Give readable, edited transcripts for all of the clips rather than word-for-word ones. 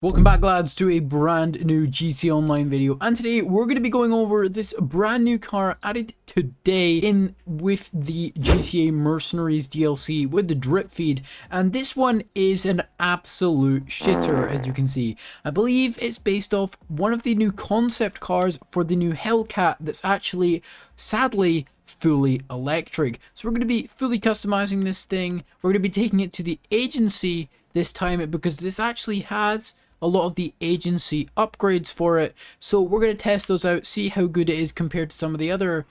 Welcome back, lads, to a brand new GC Online video, and today we're going to be going over this brand new car added today in with the GTA Mercenaries DLC with the drip feed, and this one is an absolute shitter. As you can see, I believe it's based off one of the new concept cars for the new Hellcat that's actually, sadly, fully electric. So we're going to be fully customizing this thing. We're going to be taking it to the agency this time because this actually has a lot of the agency upgrades for it, so we're going to test those out, see how good it is compared to some of the other,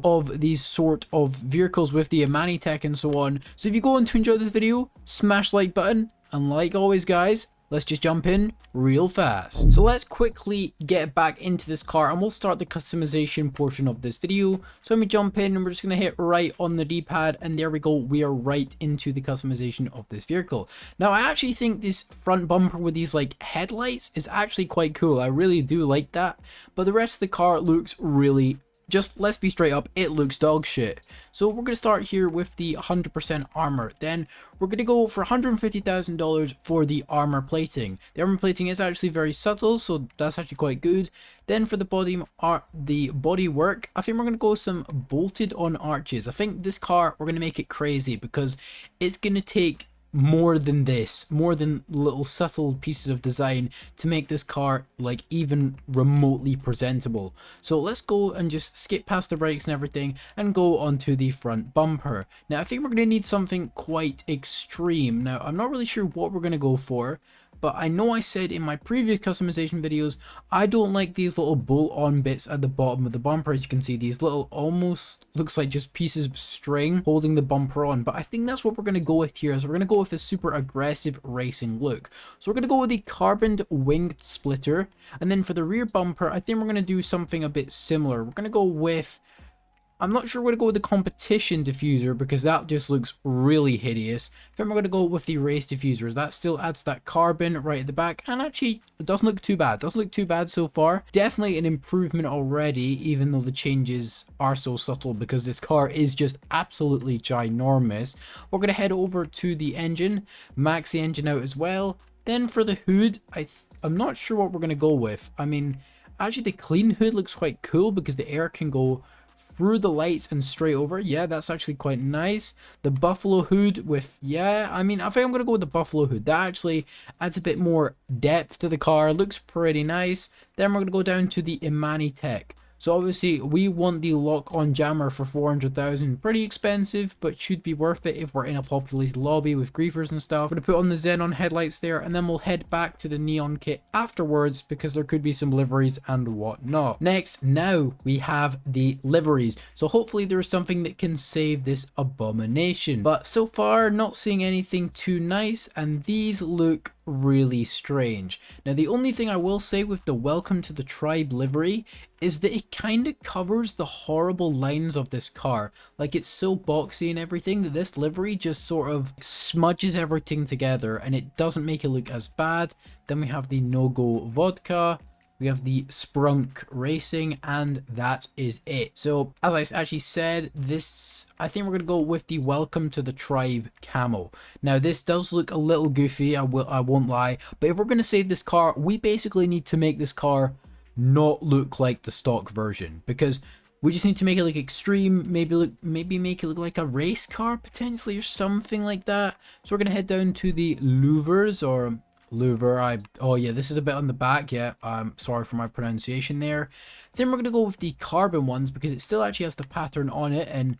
of these sort of vehicles with the Amani tech and so on. So if you go on to enjoy this video, smash the like button, and like always guys, let's just jump in real fast. So let's quickly get back into this car and we'll start the customization portion of this video. So let me jump in and we're just going to hit right on the D-pad, and there we go, we are right into the customization of this vehicle. Now I actually think this front bumper with these like headlights is actually quite cool. I really do like that, but the rest of the car looks really, just let's be straight up, it looks dog shit. So we're going to start here with the 100% armor. Then we're going to go for $150,000 for the armor plating. The armor plating is actually very subtle, so that's actually quite good. Then for the body work, I think we're going to go some bolted on arches. I think this car, we're going to make it crazy because it's going to take more than this, more than little subtle pieces of design to make this car like even remotely presentable. So let's go and just skip past the brakes and everything and go onto the front bumper. Now I think we're going to need something quite extreme. Now I'm not really sure what we're going to go for, but I know I said in my previous customization videos, I don't like these little bolt-on bits at the bottom of the bumper. As you can see, these little almost looks like just pieces of string holding the bumper on. But I think that's what we're going to go with here. So we're going to go with a super aggressive racing look. So we're going to go with the carbon winged splitter. And then for the rear bumper, I think we're going to do something a bit similar. We're going to go with, I'm not sure we're going to go with the competition diffuser because that just looks really hideous. I think we're going to go with the race diffusers. That still adds that carbon right at the back, and actually it doesn't look too bad. Doesn't look too bad so far. Definitely an improvement already, even though the changes are so subtle because this car is just absolutely ginormous. We're going to head over to the engine, max the engine out as well. Then for the hood, I'm not sure what we're going to go with. I mean, actually the clean hood looks quite cool because the air can go through the lights and straight over. Yeah, that's actually quite nice. The buffalo hood with, yeah, I mean, I think I'm going to go with the buffalo hood. That actually adds a bit more depth to the car. Looks pretty nice. Then we're going to go down to the Imani tech. So obviously we want the lock-on jammer for 400,000. Pretty expensive, but should be worth it if we're in a populated lobby with griefers and stuff. We're going to put on the xenon headlights there, and then we'll head back to the neon kit afterwards because there could be some liveries and whatnot. Next, now we have the liveries. So hopefully there's something that can save this abomination. But so far, not seeing anything too nice, and these look really strange. Now the only thing I will say with the welcome to the tribe livery is that it kind of covers the horrible lines of this car. Like, it's so boxy and everything that this livery just sort of smudges everything together and it doesn't make it look as bad. Then we have the no-go vodka, we have the Sprunk Racing, and that is it. So as I actually said, this, I think we're going to go with the Welcome to the Tribe camo. Now this does look a little goofy, I won't lie, but if we're going to save this car, we basically need to make this car not look like the stock version, because we just need to make it look extreme, maybe make it look like a race car potentially or something like that. So we're going to head down to the louvers, or louver, oh yeah, this is a bit on the back, yeah, sorry for my pronunciation there. Then we're going to go with the carbon ones because it still actually has the pattern on it, and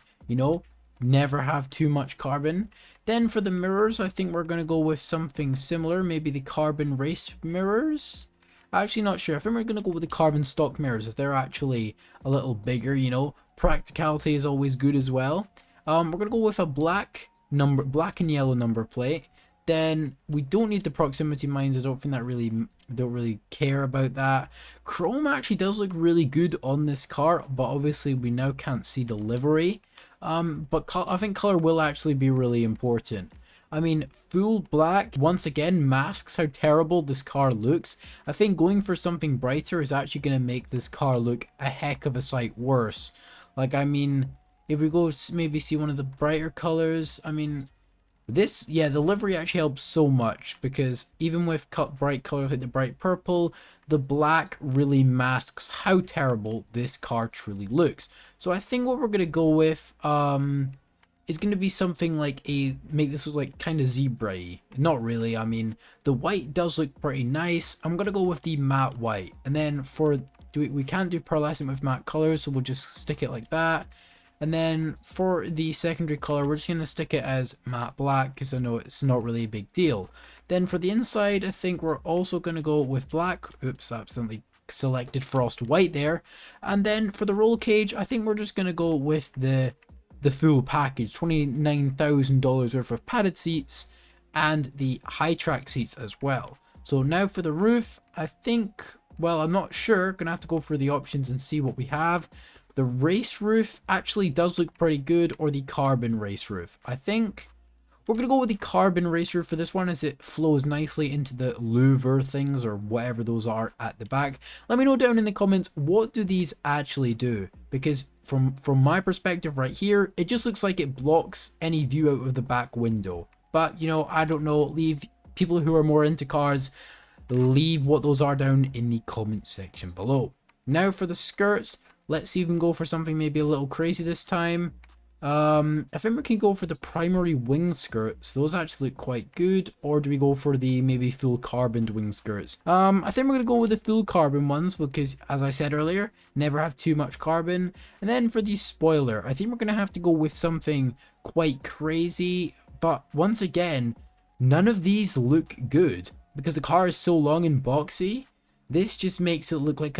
never have too much carbon. Then for the mirrors, I think we're going to go with something similar, maybe the carbon race mirrors. Actually not sure. I think we're going to go with the carbon stock mirrors as they're actually a little bigger, practicality is always good as well. We're going to go with a black and yellow number plate. Then we don't need the proximity mines. I don't really care about that. Chrome actually does look really good on this car, but obviously we now can't see the livery. But I think color will actually be really important. I mean, full black, once again, masks how terrible this car looks. I think going for something brighter is actually going to make this car look a heck of a sight worse. Like, I mean, if we go maybe see one of the brighter colors, I mean, This, yeah, the livery actually helps so much because even with bright colors like the bright purple, the black really masks how terrible this car truly looks. So I think what we're gonna go with is gonna be something like make this look like kind of zebra-y. Not really. I mean, the white does look pretty nice. I'm gonna go with the matte white, and then we can't do pearlescent with matte colors, so we'll just stick it like that. And then for the secondary color, we're just going to stick it as matte black because I know it's not really a big deal. Then for the inside, I think we're also going to go with black. Oops, accidentally selected frost white there. And then for the roll cage, I think we're just going to go with the full package, $29,000 worth of padded seats and the high track seats as well. So now for the roof, I think, well, I'm not sure. Gonna have to go through the options and see what we have. The race roof actually does look pretty good, or the carbon race roof. I think we're going to go with the carbon race roof for this one as it flows nicely into the louver things or whatever those are at the back. Let me know down in the comments, what do these actually do? Because from my perspective right here, it just looks like it blocks any view out of the back window. But, you know, I don't know. Leave people who are more into cars, leave what those are down in the comment section below. Now for the skirts. Let's even go for something maybe a little crazy this time. I think we can go for the primary wing skirts. Those actually look quite good. Or do we go for the maybe full carboned wing skirts? I think we're going to go with the full carbon ones because, as I said earlier, never have too much carbon. And then for the spoiler, I think we're going to have to go with something quite crazy. But once again, none of these look good because the car is so long and boxy. This just makes it look like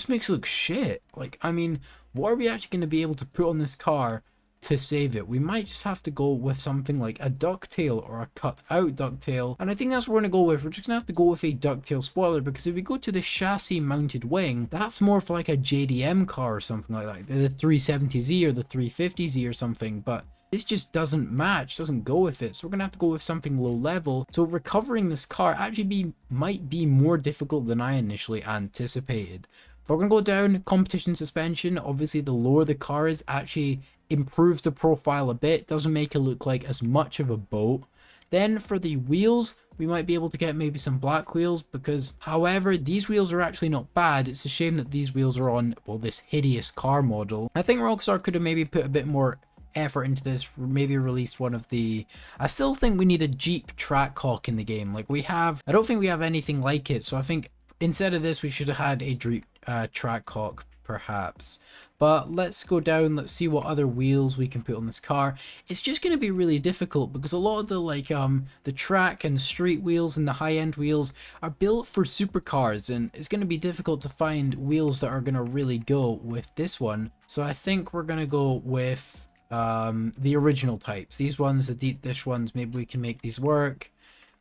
makes it look shit. Like, I mean, what are we actually going to be able to put on this car to save it? We might just have to go with something like a ducktail or a cut out ducktail. And I think that's what we're going to go with. We're just going to have to go with a ducktail spoiler because if we go to the chassis mounted wing, that's more for like a JDM car or something like that. The 370Z or the 350Z or something. But this just doesn't match, doesn't go with it. So we're going to have to go with something low level. So recovering this car actually might be more difficult than I initially anticipated. But we're going to go down competition suspension. Obviously, the lower the car is, actually improves the profile a bit. Doesn't make it look like as much of a boat. Then for the wheels, we might be able to get maybe some black wheels because, however, these wheels are actually not bad. It's a shame that these wheels are on, well, this hideous car model. I think Rockstar could have maybe put a bit more effort into this, maybe released one of the, I still think we need a Jeep Trackhawk in the game. Like we have, I don't think we have anything like it, so I think instead of this we should have had a Jeep Trackhawk perhaps. But let's go down, let's see what other wheels we can put on this car. It's just going to be really difficult because a lot of the the track and street wheels and the high-end wheels are built for supercars, and it's going to be difficult to find wheels that are going to really go with this one. So I think we're going to go with the original types, these ones, the deep dish ones. Maybe we can make these work.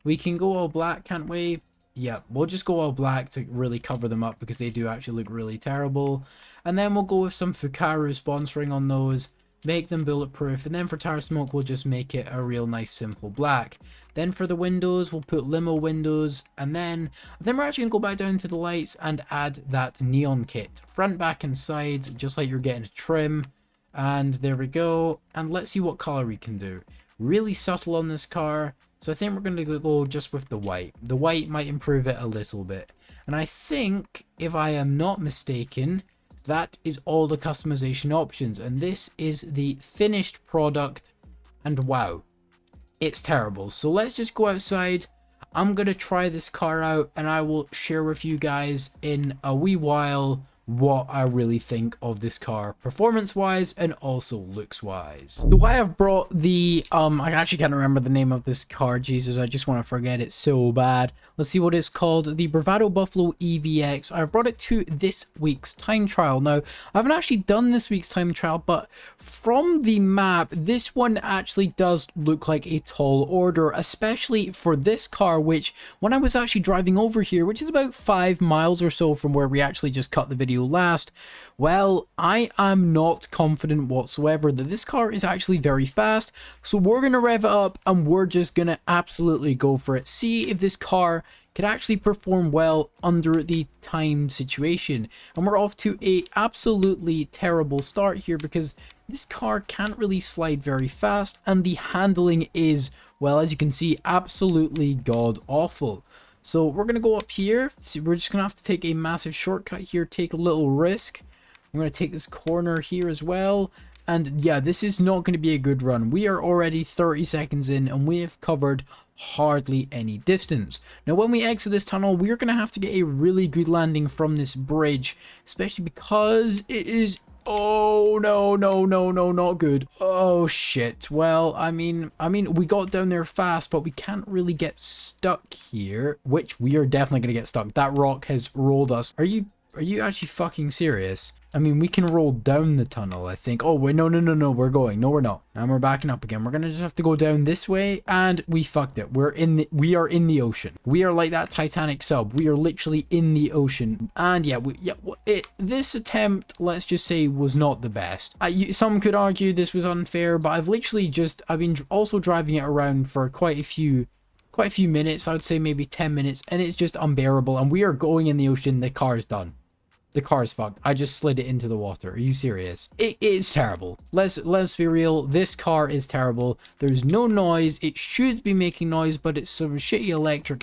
We can go all black, can't we? Yeah, we'll just go all black to really cover them up because they do actually look really terrible. And then we'll go with some Fukaru sponsoring on those, make them bulletproof, and then for tire smoke we'll just make it a real nice simple black. Then for the windows we'll put limo windows, and then we're actually going to go back down to the lights and add that neon kit, front, back and sides, just like you're getting a trim. And there we go. And let's see what color we can do. Really subtle on this car. So I think we're going to go just with the white. The white might improve it a little bit. And I think, if I am not mistaken, that is all the customization options. And this is the finished product. And wow, it's terrible. So let's just go outside. I'm going to try this car out and I will share with you guys in a wee while what I really think of this car performance wise and also looks wise. So I have brought the I actually can't remember the name of this car, Jesus, I just want to forget it so bad. Let's see what it's called, the Bravado Buffalo EVX. I brought it to this week's time trial. Now I haven't actually done this week's time trial, but from the map this one actually does look like a tall order, especially for this car, which when I was actually driving over here, which is about 5 miles or so from where we actually just cut the video last, well, I am not confident whatsoever that this car is actually very fast. So we're gonna rev it up and we're just gonna absolutely go for it, see if this car could actually perform well under the time situation. And we're off to a absolutely terrible start here because this car can't really slide very fast, and the handling is, well, as you can see, absolutely god awful. So we're gonna go up here. So we're just gonna have to take a massive shortcut here, take a little risk. I'm gonna take this corner here as well. And yeah, this is not going to be a good run. We are already 30 seconds in and we have covered hardly any distance. Now when we exit this tunnel, we're going to have to get a really good landing from this bridge, especially because it is, oh no, not good. Oh shit. Well, I mean we got down there fast, but we can't really get stuck here, which we are definitely going to get stuck. That rock has rolled us. Are you actually fucking serious? I mean, we can roll down the tunnel, I think. Oh, wait, no, we're going. No, we're not. And we're backing up again. We're going to just have to go down this way, and we fucked it. We are in the ocean. We are like that Titanic sub. We are literally in the ocean. And yeah, this attempt, let's just say, was not the best. Some could argue this was unfair, but I've been also driving it around for quite a few minutes. I would say maybe 10 minutes, and it's just unbearable. And we are going in the ocean. The car is done. The car's fucked. I just slid it into the water. Are you serious? It is terrible. Let's be real. This car is terrible. There's no noise. It should be making noise, but it's some shitty electric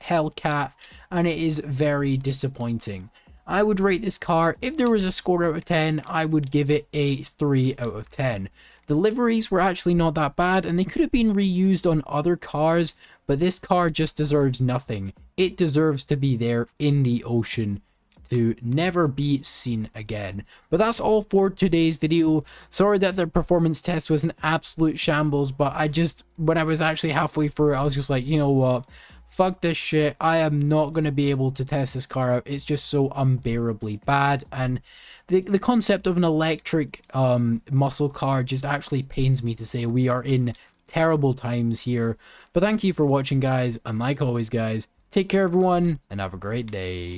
Hellcat, and it is very disappointing. I would rate this car, if there was a score out of 10, I would give it a 3 out of 10. The liveries were actually not that bad, and they could have been reused on other cars, but this car just deserves nothing. It deserves to be there in the ocean, to never be seen again. But that's all for today's video. Sorry that the performance test was an absolute shambles, but when I was actually halfway through, I was just like, you know what, fuck this shit. I am not going to be able to test this car out. It's just so unbearably bad, and the concept of an electric muscle car just actually pains me to say. We are in terrible times here. But thank you for watching, guys, and like always, guys, take care everyone, and have a great day.